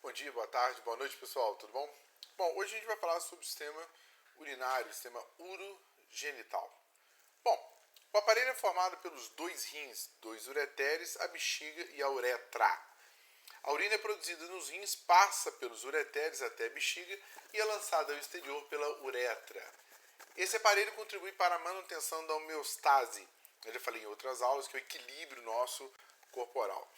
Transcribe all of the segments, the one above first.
Bom dia, boa tarde, boa noite, pessoal, tudo bom? Bom, hoje a gente vai falar sobre o sistema urinário, o sistema urogenital. Bom, o aparelho é formado pelos dois rins, dois ureteres, a bexiga e a uretra. A urina é produzida nos rins, passa pelos ureteres até a bexiga e é lançada ao exterior pela uretra. Esse aparelho contribui para a manutenção da homeostase. Eu já falei em outras aulas que é o equilíbrio nosso corporal,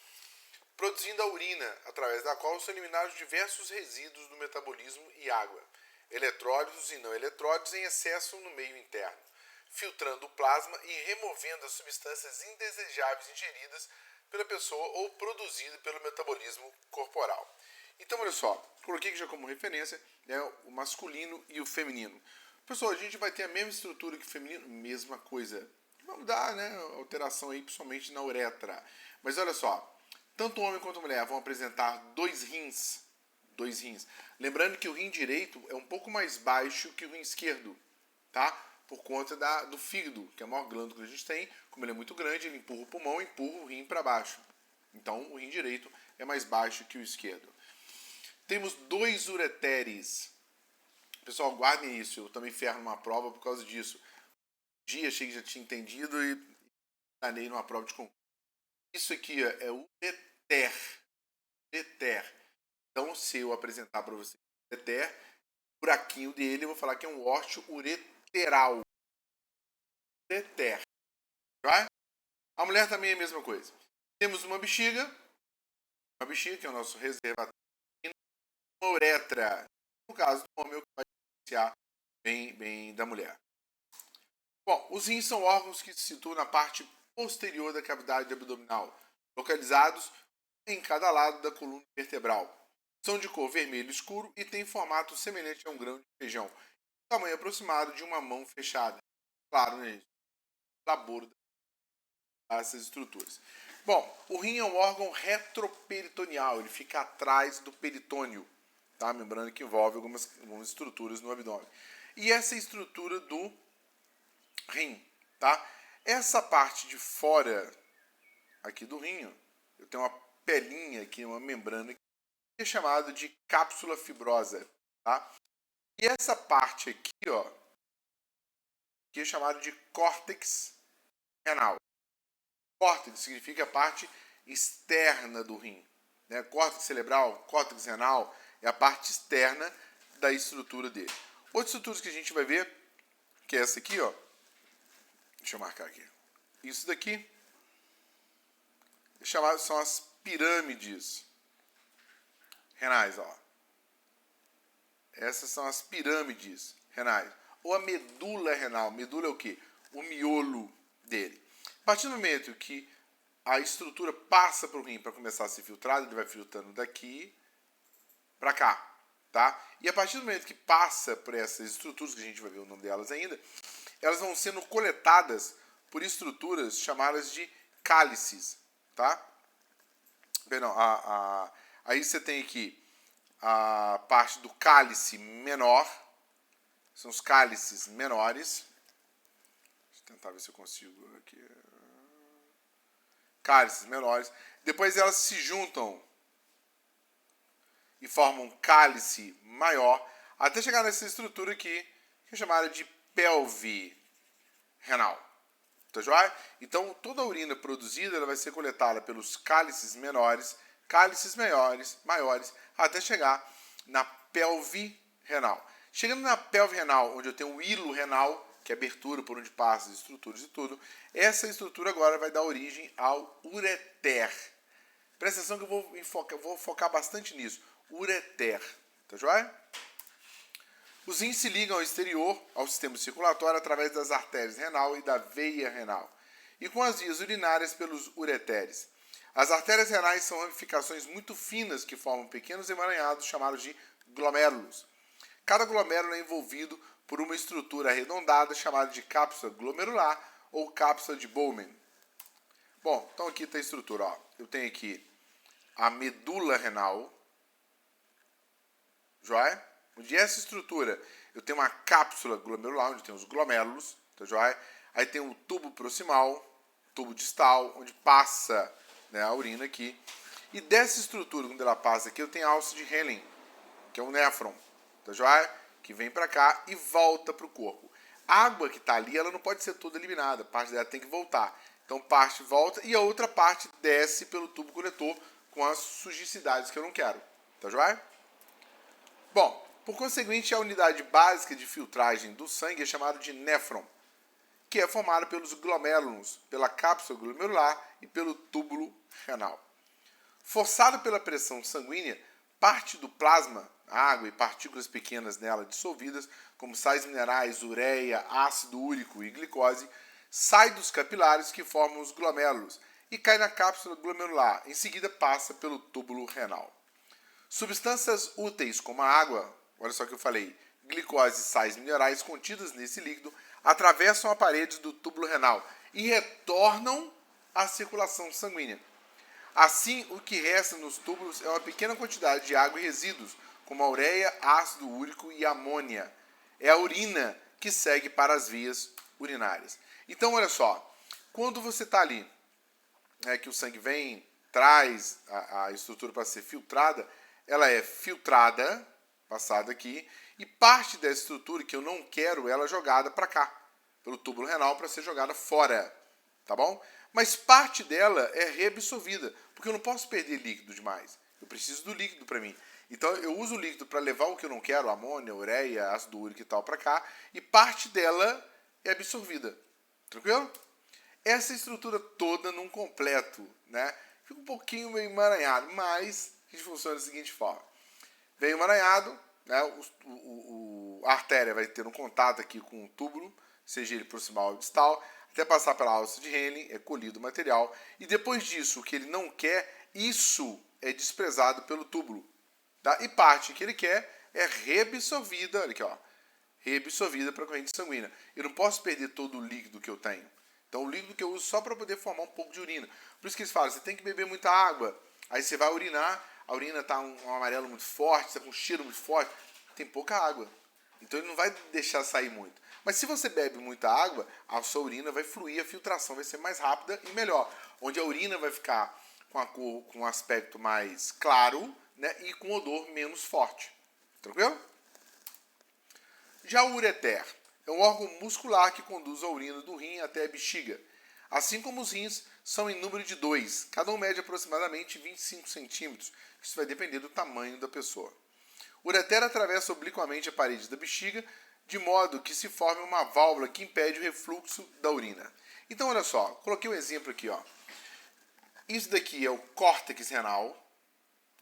produzindo a urina, através da qual são eliminados diversos resíduos do metabolismo e água, eletrólitos e não eletrólitos em excesso no meio interno, filtrando o plasma e removendo as substâncias indesejáveis ingeridas pela pessoa ou produzidas pelo metabolismo corporal. Então, olha só, coloquei aqui já como referência, né, o masculino e o feminino. Pessoal, a gente vai ter a mesma estrutura que o feminino, mesma coisa. Vamos dar, né, alteração aí, principalmente na uretra. Mas olha só, tanto o homem quanto a mulher vão apresentar dois rins. Dois rins. Lembrando que o rim direito é um pouco mais baixo que o rim esquerdo, tá? Por conta do fígado, que é a maior glândula que a gente tem. Como ele é muito grande, ele empurra o pulmão e empurra o rim para baixo. Então, o rim direito é mais baixo que o esquerdo. Temos dois ureteres. Pessoal, guardem isso. Eu também ferro numa prova por causa disso. Um dia achei que já tinha entendido e ganhei numa prova de concurso. Isso aqui é o ureter. Ureter. Então, se eu apresentar para você o ureter, o buraquinho dele, eu vou falar que é um órteo ureteral. Ureter. Right? A mulher também é a mesma coisa. Temos uma bexiga que é o nosso reservatório, e uma uretra. No caso do homem, é o que vai diferenciar bem da mulher. Bom, os rins são órgãos que se situam na parte posterior da cavidade abdominal, localizados em cada lado da coluna vertebral. São de cor vermelho escuro e têm formato semelhante a um grão de feijão, tamanho aproximado de uma mão fechada. Claro, né, gente? Laboro dessas estruturas. Bom, o rim é um órgão retroperitoneal, ele fica atrás do peritônio, tá? Membrana que envolve algumas estruturas no abdômen. E essa é a estrutura do rim, tá? Essa parte de fora aqui do rim, eu tenho uma pelinha aqui, uma membrana que é chamado de cápsula fibrosa, tá? E essa parte aqui, ó, que é chamado de córtex renal. Córtex significa a parte externa do rim, né? Córtex cerebral, córtex renal é a parte externa da estrutura dele. Outras estruturas que a gente vai ver, que é essa aqui, ó. Deixa eu marcar aqui. Isso daqui são as pirâmides renais, ó. Essas são as pirâmides renais. Ou a medula renal. Medula é o quê? O miolo dele. A partir do momento que a estrutura passa para o rim para começar a ser filtrada, ele vai filtrando daqui para cá, tá? E a partir do momento que passa por essas estruturas, que a gente vai ver o nome delas ainda, elas vão sendo coletadas por estruturas chamadas de cálices, tá? Perdão, aí você tem aqui a parte do cálice menor, são os cálices menores. Deixa eu tentar ver se eu consigo aqui. Cálices menores. Depois elas se juntam e formam um cálice maior, até chegar nessa estrutura aqui, que é chamada de pelve renal. Tá joia? Então, toda a urina produzida ela vai ser coletada pelos cálices menores, cálices maiores, até chegar na pelve renal. Chegando na pelve renal, onde eu tenho o hilo renal, que é a abertura por onde passa as estruturas e tudo, essa estrutura agora vai dar origem ao ureter. Presta atenção que eu vou focar bastante nisso. Ureter. Tá joia? Os rins se ligam ao exterior, ao sistema circulatório, através das artérias renal e da veia renal, e com as vias urinárias pelos ureteres. As artérias renais são ramificações muito finas que formam pequenos emaranhados chamados de glomérulos. Cada glomérulo é envolvido por uma estrutura arredondada chamada de cápsula glomerular ou cápsula de Bowman. Bom, então aqui está a estrutura. Ó. Eu tenho aqui a medula renal, joia? Onde essa estrutura, eu tenho uma cápsula glomerular, onde tem os glomérulos, tá joia? Aí tem o tubo proximal, tubo distal, onde passa, né, a urina aqui. E dessa estrutura, quando ela passa aqui, eu tenho a alça de Henle, que é um néfron, tá joia? Que vem para cá e volta para o corpo. A água que está ali, ela não pode ser toda eliminada, parte dela tem que voltar. Então parte volta e a outra parte desce pelo tubo coletor com as sujicidades que eu não quero, tá joia? Bom, por conseguinte, a unidade básica de filtragem do sangue é chamada de néfron, que é formada pelos glomérulos, pela cápsula glomerular e pelo túbulo renal. Forçado pela pressão sanguínea, parte do plasma, água e partículas pequenas nela dissolvidas, como sais minerais, ureia, ácido úrico e glicose, sai dos capilares que formam os glomérulos e cai na cápsula glomerular. Em seguida, passa pelo túbulo renal. Substâncias úteis como a água, olha só o que eu falei, glicose e sais minerais contidas nesse líquido atravessam a parede do túbulo renal e retornam à circulação sanguínea. Assim, o que resta nos túbulos é uma pequena quantidade de água e resíduos, como a ureia, ácido úrico e amônia. É a urina que segue para as vias urinárias. Então, olha só, quando você está ali, que o sangue vem, traz a estrutura para ser filtrada, ela é filtrada, passada aqui, e parte dessa estrutura que eu não quero, ela é jogada para cá, pelo túbulo renal, para ser jogada fora, tá bom? Mas parte dela é reabsorvida, porque eu não posso perder líquido demais. Eu preciso do líquido para mim. Então eu uso o líquido para levar o que eu não quero, amônia, ureia, ácido úrico e tal, para cá, e parte dela é absorvida. Tranquilo? Essa estrutura toda num completo, né? Fica um pouquinho meio emaranhado, mas a gente funciona da seguinte forma. Vem emaranhado, né? A artéria vai ter um contato aqui com o túbulo, seja ele proximal ou distal, até passar pela alça de Henle, é colhido o material, e depois disso, o que ele não quer, isso é desprezado pelo túbulo. Tá? E parte que ele quer é reabsorvida, olha aqui, ó, reabsorvida para a corrente sanguínea. Eu não posso perder todo o líquido que eu tenho. Então, o líquido que eu uso só para poder formar um pouco de urina. Por isso que eles falam, você tem que beber muita água. Aí você vai urinar, a urina está um amarelo muito forte, está com um cheiro muito forte. Tem pouca água. Então, ele não vai deixar sair muito. Mas se você bebe muita água, a sua urina vai fluir, a filtração vai ser mais rápida e melhor. Onde a urina vai ficar com a cor, com um aspecto mais claro, né, e com odor menos forte. Tranquilo? Já o ureter é um órgão muscular que conduz a urina do rim até a bexiga. Assim como os rins são em número de 2, cada um mede aproximadamente 25 centímetros. Isso vai depender do tamanho da pessoa. O ureter atravessa obliquamente a parede da bexiga, de modo que se forme uma válvula que impede o refluxo da urina. Então, olha só, coloquei um exemplo aqui, ó. Isso daqui é o córtex renal.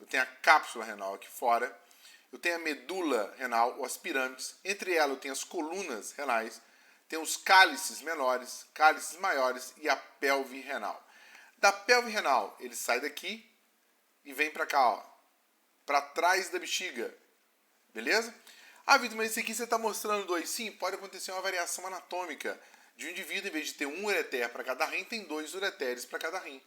Eu tenho a cápsula renal aqui fora. Eu tenho a medula renal, ou as pirâmides. Entre elas eu tenho as colunas renais. Tem os cálices menores, cálices maiores e a pelve renal. Da pelve renal, ele sai daqui e vem para cá, ó, para trás da bexiga. Beleza? Ah, Vitor, mas isso aqui você está mostrando dois. Sim, pode acontecer uma variação anatômica. De um indivíduo, em vez de ter um ureter para cada rim, tem 2 ureteres para cada rim.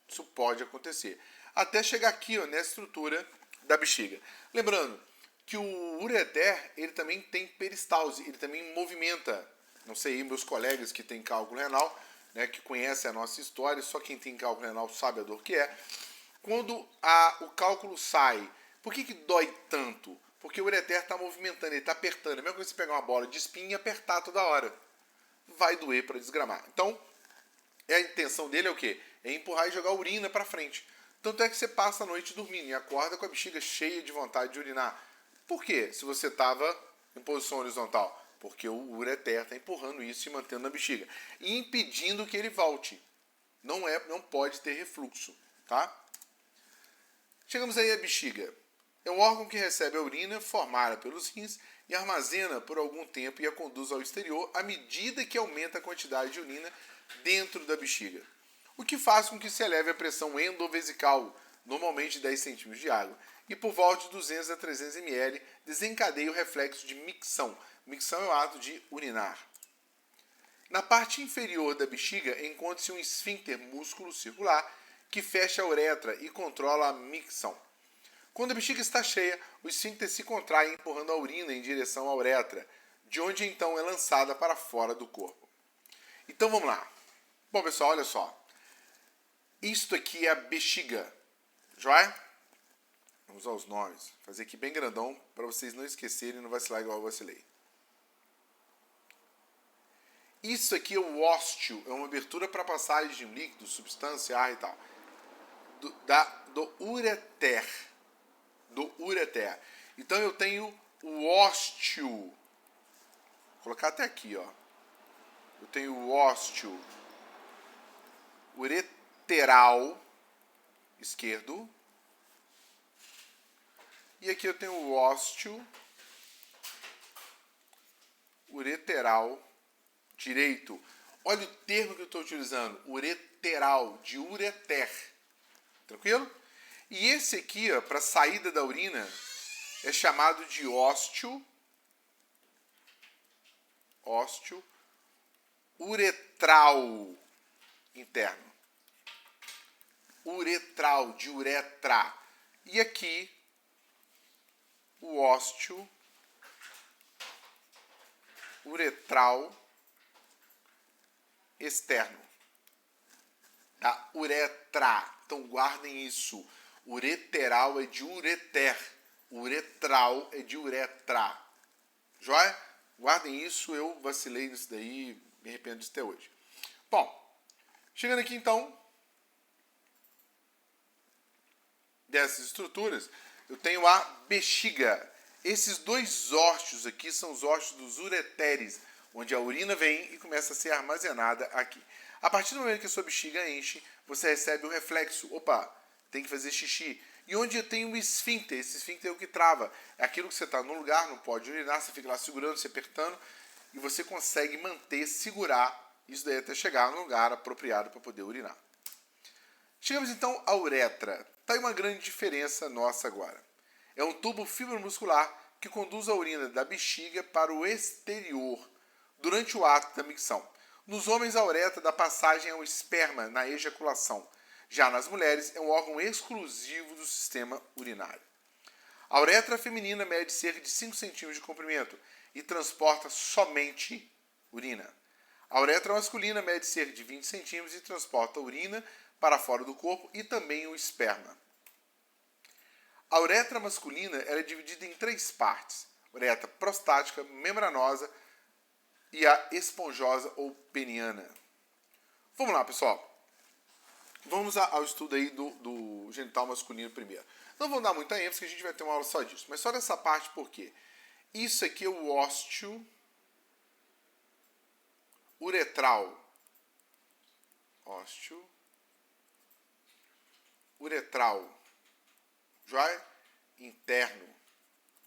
Isso pode acontecer. Até chegar aqui, ó, nessa estrutura da bexiga. Lembrando que o ureter, ele também tem peristalse, ele também movimenta. Não sei, meus colegas que têm cálculo renal, né, que conhecem a nossa história, só quem tem cálculo renal sabe a dor que é. Quando o cálculo sai, por que dói tanto? Porque o ureter está movimentando, ele está apertando. É mesmo que você pegar uma bola de espinho e apertar toda hora. Vai doer para desgramar. Então, a intenção dele é o quê? É empurrar e jogar urina para frente. Tanto é que você passa a noite dormindo e acorda com a bexiga cheia de vontade de urinar. Por quê? Se você estava em posição horizontal. Porque o ureter está empurrando isso e mantendo na bexiga. E impedindo que ele volte. Não pode ter refluxo. Tá? Chegamos aí à bexiga. É um órgão que recebe a urina formada pelos rins e armazena por algum tempo e a conduz ao exterior à medida que aumenta a quantidade de urina dentro da bexiga. O que faz com que se eleve a pressão endovesical, normalmente 10 centímetros de água, e por volta de 200 a 300 ml desencadeia o reflexo de micção. Micção é o ato de urinar. Na parte inferior da bexiga encontra-se um esfíncter músculo circular que fecha a uretra e controla a micção. Quando a bexiga está cheia, o esfíncter se contrai empurrando a urina em direção à uretra, de onde então é lançada para fora do corpo. Então vamos lá. Bom, pessoal, olha só. Isto aqui é a bexiga. Joia? Vamos usar os nomes. Fazer aqui bem grandão para vocês não esquecerem e não vacilar igual eu vacilei. Isso aqui é o ósteo, é uma abertura para passagem de líquido, substância, ar e tal. Do ureter. Do ureter. Então eu tenho o ósteo. Vou colocar até aqui, ó. Eu tenho o ósteo ureteral esquerdo. E aqui eu tenho o ósteo ureteral direito. Olha o termo que eu estou utilizando. Ureteral, de ureter. Tranquilo? E esse aqui, para saída da urina, é chamado de ósteo uretral interno. Uretral, de uretra. E aqui, o ósteo uretral externo. Da uretra. Então guardem isso. Ureteral é de ureter. Uretral é de uretra. Joia? Guardem isso. Eu vacilei nisso daí. Me arrependo disso até hoje. Bom, chegando aqui então, dessas estruturas, eu tenho a bexiga. Esses dois ósteos aqui são os ósteos dos ureteres, onde a urina vem e começa a ser armazenada aqui. A partir do momento que a sua bexiga enche, você recebe o reflexo. Opa, tem que fazer xixi. E onde eu tenho um esfíncter, esse esfíncter é o que trava. É aquilo que você está no lugar, não pode urinar, você fica lá segurando, se apertando, e você consegue manter, segurar isso daí até chegar no lugar apropriado para poder urinar. Chegamos então à uretra. Está aí uma grande diferença nossa agora. É um tubo fibromuscular que conduz a urina da bexiga para o exterior durante o ato da micção. Nos homens, a uretra dá passagem ao esperma na ejaculação. Já nas mulheres, é um órgão exclusivo do sistema urinário. A uretra feminina mede cerca de 5 centímetros de comprimento e transporta somente urina. A uretra masculina mede cerca de 20 centímetros e transporta urina para fora do corpo e também o esperma. A uretra masculina ela é dividida em 3 partes: uretra prostática, membranosa e a esponjosa ou peniana. Vamos lá, pessoal. Vamos ao estudo aí do genital masculino primeiro. Não vou dar muita ênfase, que a gente vai ter uma aula só disso. Mas só dessa parte, por quê? Isso aqui é o ósteo uretral. Ósteo uretral. Joia? Interno.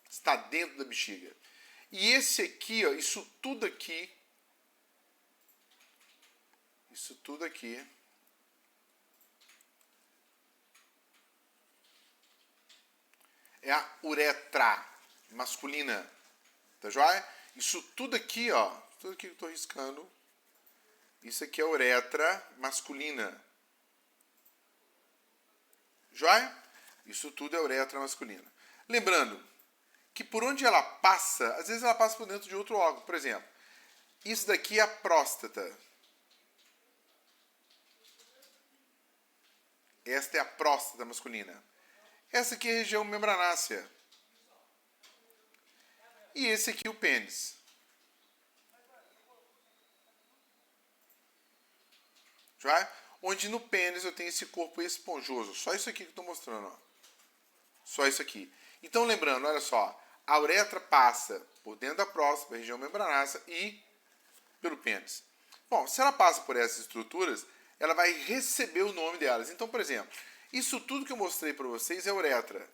Está dentro da bexiga. E esse aqui, ó, isso tudo aqui é a uretra masculina. Tá joia? Isso tudo aqui, ó, tudo aqui que eu estou riscando, isso aqui é a uretra masculina. Joia? Isso tudo é uretra masculina. Lembrando que por onde ela passa, às vezes ela passa por dentro de outro órgão. Por exemplo, isso daqui é a próstata. Esta é a próstata masculina. Essa aqui é a região membranácea. E esse aqui é o pênis. Já? Onde no pênis eu tenho esse corpo esponjoso. Só isso aqui que eu estou mostrando. Ó. Só isso aqui. Então, lembrando, olha só. A uretra passa por dentro da próstata, região membranácea e pelo pênis. Bom, se ela passa por essas estruturas, ela vai receber o nome delas. Então, por exemplo, isso tudo que eu mostrei para vocês é uretra.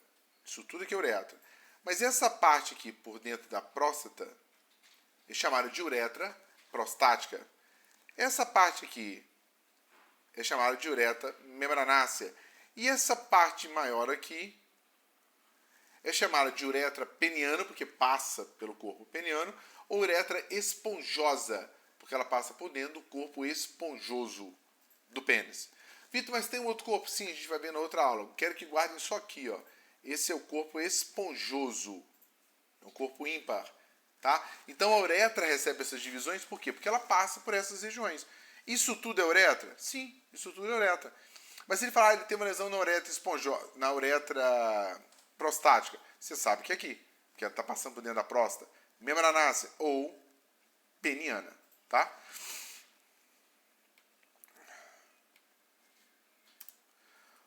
Isso tudo aqui é uretra. Mas essa parte aqui por dentro da próstata é chamada de uretra prostática. Essa parte aqui é chamada de uretra membranácea. E essa parte maior aqui é chamada de uretra peniana, porque passa pelo corpo peniano, ou uretra esponjosa, porque ela passa por dentro do corpo esponjoso do pênis. Vitor, mas tem um outro corpo? Sim, a gente vai ver na outra aula. Quero que guardem só aqui, ó. Esse é o corpo esponjoso. É um corpo ímpar. Tá? Então a uretra recebe essas divisões, por quê? Porque ela passa por essas regiões. Isso tudo é uretra? Sim, isso tudo é uretra. Mas se ele falar, ele tem uma lesão na uretra na uretra prostática, você sabe que é aqui, que ela está passando por dentro da próstata, membranácea ou peniana, tá?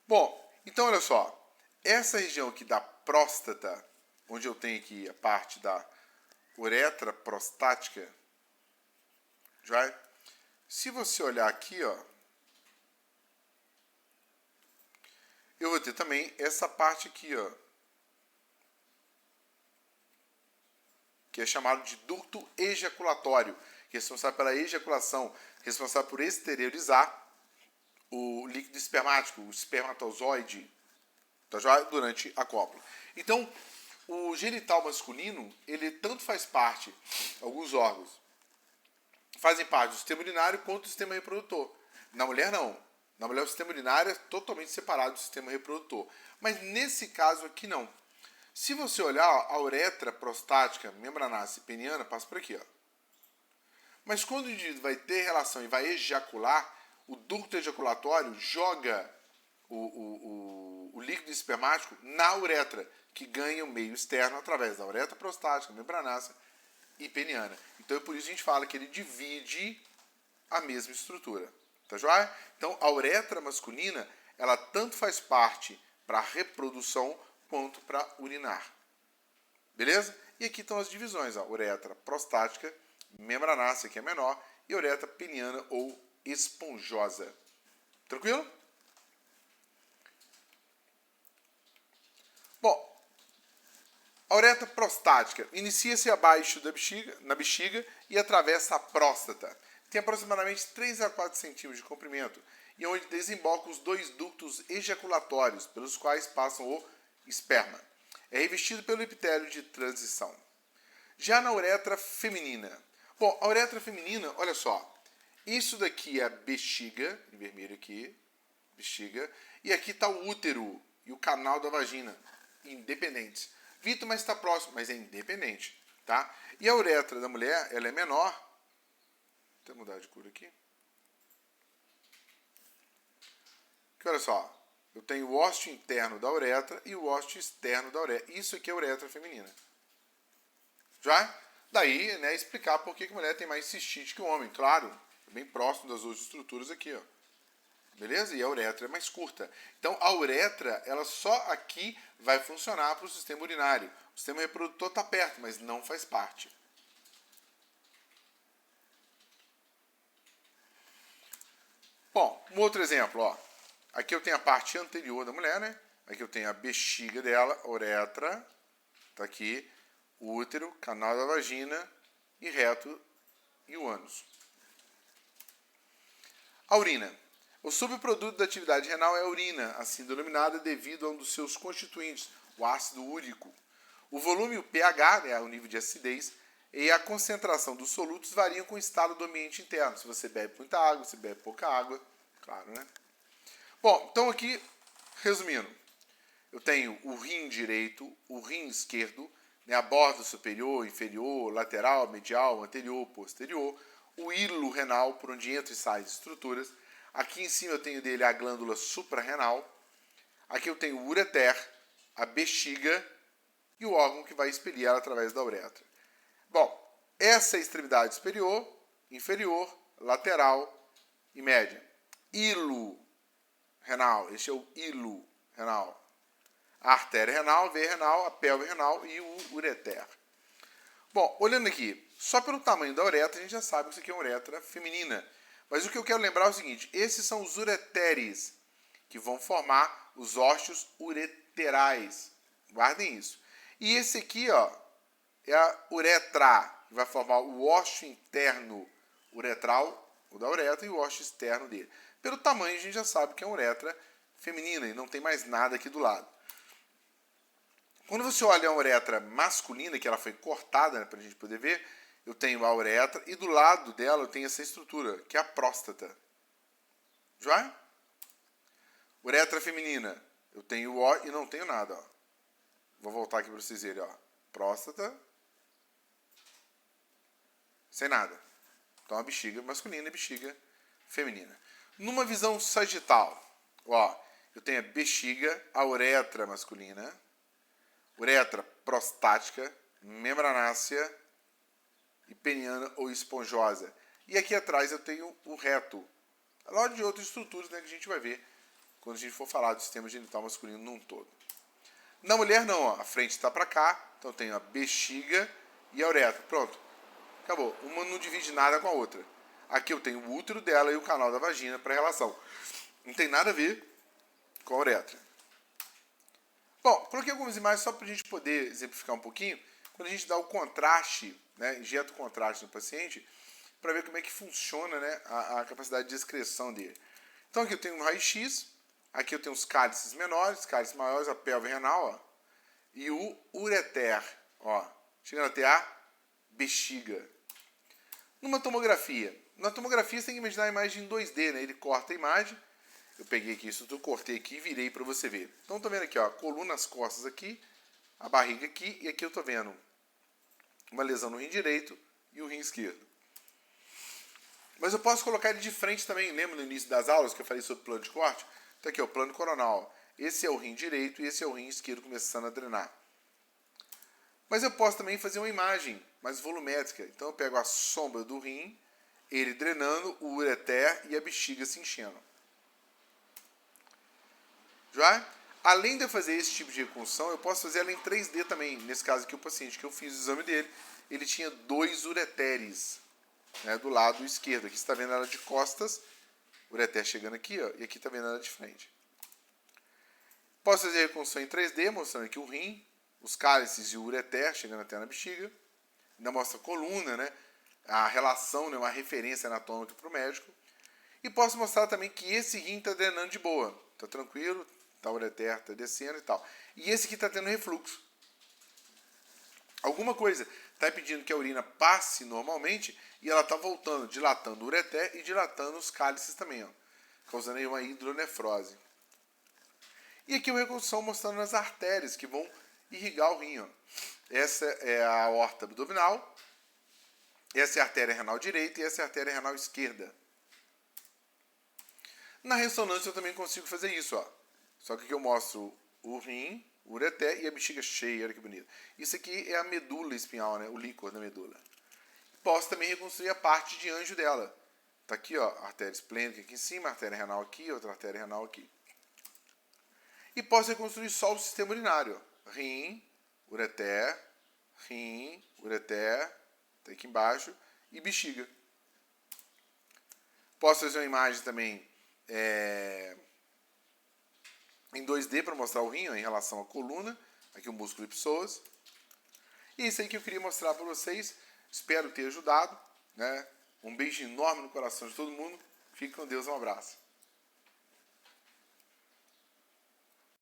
Bom, então olha só, essa região aqui da próstata, onde eu tenho aqui a parte da uretra prostática, já, se você olhar aqui, ó, eu vou ter também essa parte aqui, ó, que é chamado de ducto ejaculatório, responsável pela ejaculação, responsável por exteriorizar o líquido espermático, o espermatozoide, tá, durante a cópula. Então, o genital masculino, ele tanto faz parte, alguns órgãos fazem parte do sistema urinário quanto do sistema reprodutor. Na mulher, não. Na mulher, o sistema urinário é totalmente separado do sistema reprodutor. Mas nesse caso aqui, não. Se você olhar, a uretra prostática, membranácea e peniana passa por aqui, ó. Mas quando o indivíduo vai ter relação e vai ejacular, o ducto ejaculatório joga o líquido espermático na uretra, que ganha o meio externo através da uretra prostática, membranácea e peniana. Então é por isso que a gente fala que ele divide a mesma estrutura. Tá joia? Então a uretra masculina, ela tanto faz parte para reprodução quanto para urinar. Beleza? E aqui estão as divisões, ó, uretra prostática, membranácea, que é menor, e uretra peniana ou esponjosa. Tranquilo? Bom, a uretra prostática inicia-se abaixo da bexiga, na bexiga e atravessa a próstata. Tem aproximadamente 3 a 4 centímetros de comprimento e onde desembocam os dois ductos ejaculatórios, pelos quais passam o esperma. É revestido pelo epitélio de transição. Já na uretra feminina. Bom, a uretra feminina, olha só. Isso daqui é a bexiga, em vermelho aqui, bexiga. E aqui está o útero e o canal da vagina, independentes. Vitor, mas está próximo, mas é independente, tá? E a uretra da mulher, ela é menor. Vou até mudar de cor aqui. Porque olha só, eu tenho o ósseo interno da uretra e o ósseo externo da uretra. Isso aqui é a uretra feminina. Já? Daí, né, explicar por que a mulher tem mais cistite que o homem. Claro, bem próximo das outras estruturas aqui, ó. Beleza? E a uretra é mais curta. Então, a uretra, ela só aqui vai funcionar para o sistema urinário. O sistema reprodutor está perto, mas não faz parte. Bom, um outro exemplo, ó. Aqui eu tenho a parte anterior da mulher, né? Aqui eu tenho a bexiga dela, a uretra, tá aqui, o útero, canal da vagina e reto e o ânus. A urina. O subproduto da atividade renal é a urina, assim denominada devido a um dos seus constituintes, o ácido úrico. O volume, o pH, né, o nível de acidez, e a concentração dos solutos variam com o estado do ambiente interno. Se você bebe muita água, se bebe pouca água, claro, né? Bom, então aqui, resumindo, eu tenho o rim direito, o rim esquerdo, né, a borda superior, inferior, lateral, medial, anterior, posterior, o hilo renal, por onde entra e sai as estruturas. Aqui em cima eu tenho dele a glândula suprarrenal. Aqui eu tenho o ureter, a bexiga e o órgão que vai expelir ela através da uretra. Bom, essa é a extremidade superior, inferior, lateral e média. Hilo renal, este é o hilo renal. A artéria renal, a veia renal, a pelve renal e o ureter. Bom, olhando aqui, só pelo tamanho da uretra a gente já sabe que isso aqui é uma uretra feminina. Mas o que eu quero lembrar é o seguinte, esses são os ureteres, que vão formar os ósseos ureterais. Guardem isso. E esse aqui, ó, é a uretra, que vai formar o ósseo interno uretral, o da uretra, e o ósseo externo dele. Pelo tamanho a gente já sabe que é uma uretra feminina e não tem mais nada aqui do lado. Quando você olha a uretra masculina, que ela foi cortada, né, para a gente poder ver, eu tenho a uretra e do lado dela eu tenho essa estrutura, que é a próstata. Já? Uretra feminina, eu tenho o O e não tenho nada. Ó. Vou voltar aqui para vocês verem. Ó. Próstata, sem nada. Então a bexiga masculina e a bexiga feminina. Numa visão sagital, Ó, eu tenho a bexiga, a uretra masculina, uretra prostática, membranácea e peniana ou esponjosa. E aqui atrás eu tenho o reto. Lá de outras estruturas, né, que a gente vai ver quando a gente for falar do sistema genital masculino num todo. Na mulher não, ó, a frente está para cá, então eu tenho a bexiga e a uretra. Pronto, acabou. Uma não divide nada com a outra. Aqui eu tenho o útero dela e o canal da vagina para relação. Não tem nada a ver com a uretra. Bom, coloquei algumas imagens só para a gente poder exemplificar um pouquinho. Quando a gente dá o contraste, né, injeta o contraste no paciente, para ver como é que funciona, né, a capacidade de excreção dele. Então aqui eu tenho um raio-x, aqui eu tenho os cálices menores, cálices maiores, a pelve renal, ó, e o ureter, ó, chegando até a bexiga. Na tomografia você tem que imaginar a imagem em 2D, né? Ele corta a imagem, eu peguei aqui isso tudo, cortei aqui e virei para você ver. Então tô vendo aqui, ó, coluna, as costas aqui, a barriga aqui, e aqui eu tô vendo uma lesão no rim direito e o rim esquerdo. Mas eu posso colocar ele de frente também. Lembra no início das aulas que eu falei sobre plano de corte? Então aqui, ó, o plano coronal. Esse é o rim direito e esse é o rim esquerdo começando a drenar. Mas eu posso também fazer uma imagem mais volumétrica. Então eu pego a sombra do rim, ele drenando, o ureter e a bexiga se enchendo. Já? Além de eu fazer esse tipo de reconstrução, eu posso fazer ela em 3D também. Nesse caso aqui, o paciente que eu fiz o exame dele, ele tinha 2 ureteres, né, do lado esquerdo. Aqui você está vendo ela de costas, o ureter chegando aqui, ó, e aqui está vendo ela de frente. Posso fazer a reconstrução em 3D, mostrando aqui o rim, os cálices e o ureter chegando até na bexiga. Ainda mostra a coluna, né, a relação, né, uma referência anatômica para o médico. E posso mostrar também que esse rim está drenando de boa, está tranquilo, tá, o ureter está descendo e tal. E esse aqui está tendo refluxo. Alguma coisa está impedindo que a urina passe normalmente e ela está voltando, dilatando o ureter e dilatando os cálices também, ó, causando aí uma hidronefrose. E aqui uma reconstrução mostrando as artérias que vão irrigar o rim. Ó. Essa é a aorta abdominal, essa é a artéria renal direita e essa é a artéria renal esquerda. Na ressonância eu também consigo fazer isso, ó. Só que aqui eu mostro o rim, o ureter e a bexiga cheia, olha que bonito. Isso aqui é a medula espinhal, né? O líquor da medula. Posso também reconstruir a parte de anjo dela. Tá aqui, ó, a artéria esplênica aqui em cima, a artéria renal aqui, outra artéria renal aqui. E posso reconstruir só o sistema urinário. Rim, ureter, tá aqui embaixo, e bexiga. Posso fazer uma imagem também em 2D para mostrar o rim, ó, em relação à coluna, aqui o músculo e psoas. E é isso aí que eu queria mostrar para vocês. Espero ter ajudado, né? Um beijo enorme no coração de todo mundo. Fique com Deus, um abraço.